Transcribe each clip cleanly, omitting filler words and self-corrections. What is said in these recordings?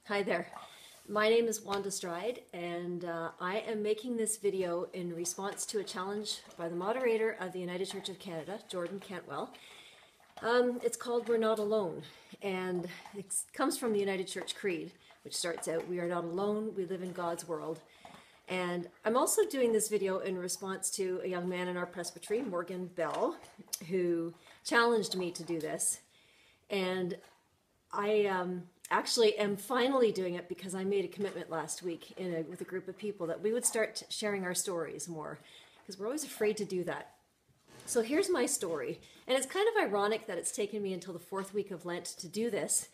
Hi there. My name is Wanda and I am making this video in response to a challenge by the moderator of the United Church of Canada, Cantwell. It's called We're Not Alone, and it comes from the United Church Creed, which starts out, "We are not alone, we live in God's world." And I'm also doing this video in response to a young man in our presbytery, Morgan Bell, who challenged me to do this. And I actually am finally doing it because I made a commitment last week with a group of people that we would start sharing our stories more, because we're always afraid to do that. So here's my story, and it's kind of ironic that it's taken me until the 4th week of Lent to do this,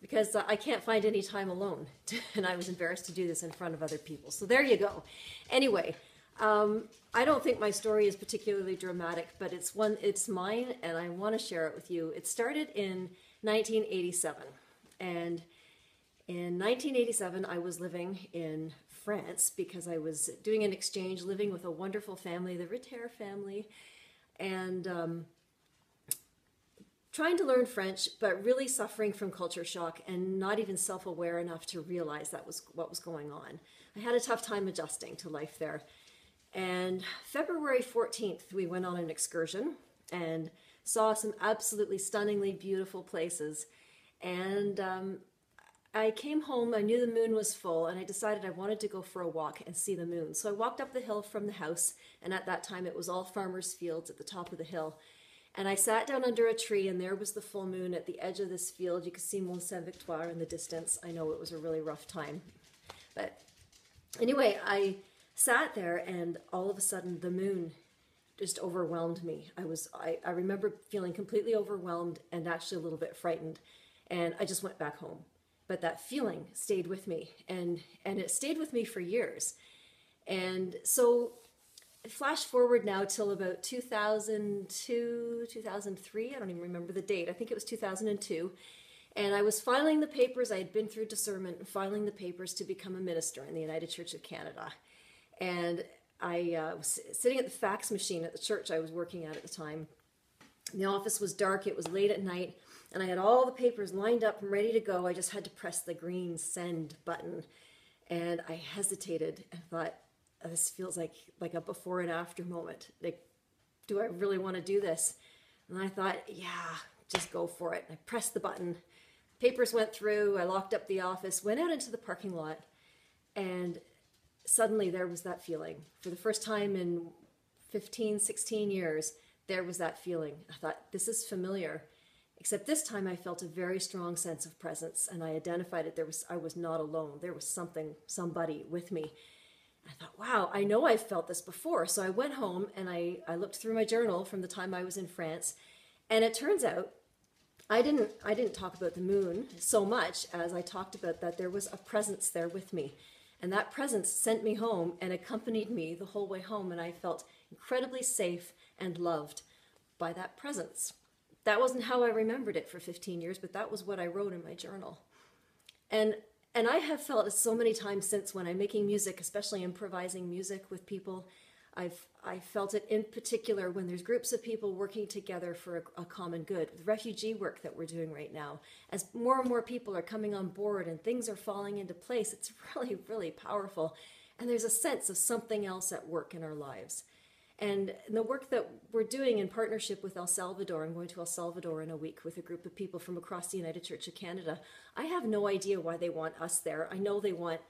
because I can't find any time alone, and I was embarrassed to do this in front of other people. So there you go. Anyway, I don't think my story is particularly dramatic, but it's mine, and I want to share it with you. It started in 1987, and in 1987 I was living in France because I was doing an exchange, living with a wonderful family, the Ritter family, and trying to learn French, but really suffering from culture shock and not even self-aware enough to realize that was what was going on. I had a tough time adjusting to life there. And February 14th, we went on an excursion and saw some absolutely stunningly beautiful places. And I came home, I knew the moon was full, and I decided I wanted to go for a walk and see the moon. So I walked up the hill from the house, and at that time it was all farmers' fields at the top of the hill. And I sat down under a tree, and there was the full moon at the edge of this field. You could see Mont Saint-Victoire in the distance. I know it was a really rough time. But anyway, I sat there, and all of a sudden the moon just overwhelmed me. I remember feeling completely overwhelmed and actually a little bit frightened. And I just went back home. But that feeling stayed with me, and it stayed with me for years. And so flash forward now till about 2002, 2003, I don't even remember the date. I think it was 2002. And I was filing the papers. I had been through discernment and filing the papers to become a minister in the United Church of Canada. And I was sitting at the fax machine at the church I was working at the time. The office was dark, it was late at night, and I had all the papers lined up and ready to go. I just had to press the green send button. And I hesitated and thought, this feels like a before and after moment. Like, do I really want to do this? And I thought, yeah, just go for it. I pressed the button. Papers went through. I locked up the office, went out into the parking lot, and suddenly there was that feeling. For the first time in 15, 16 years, there was that feeling. I thought, this is familiar. Except this time I felt a very strong sense of presence, and I identified it. I was not alone. There was somebody with me. I thought, wow, I know I've felt this before. So I went home and I looked through my journal from the time I was in France, and it turns out I didn't talk about the moon so much as I talked about that there was a presence there with me. And that presence sent me home and accompanied me the whole way home, and I felt incredibly safe and loved by that presence. That wasn't how I remembered it for 15 years, but that was what I wrote in my journal. And I have felt it so many times since when I'm making music, especially improvising music with people. I felt it in particular when there's groups of people working together for a common good. The refugee work that we're doing right now, as more and more people are coming on board and things are falling into place, it's really, really powerful. And there's a sense of something else at work in our lives. And the work that we're doing in partnership with El Salvador, I'm going to El Salvador in a week with a group of people from across the United Church of Canada. I have no idea why they want us there. I know they want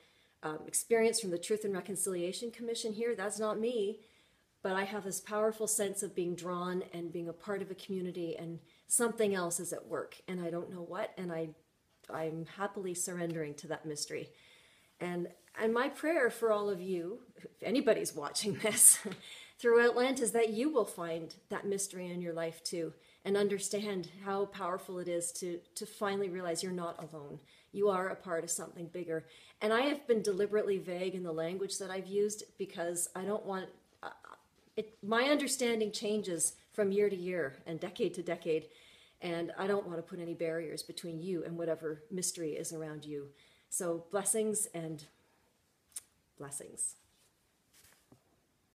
experience from the Truth and Reconciliation Commission here. That's not me. But I have this powerful sense of being drawn and being a part of a community, and something else is at work. And I don't know what, and I'm happily surrendering to that mystery. And my prayer for all of you, if anybody's watching this, throughout Lent, is that you will find that mystery in your life too, and understand how powerful it is to finally realize you're not alone. You are a part of something bigger. And I have been deliberately vague in the language that I've used because I don't want my understanding changes from year to year and decade to decade, and I don't want to put any barriers between you and whatever mystery is around you. So blessings and blessings.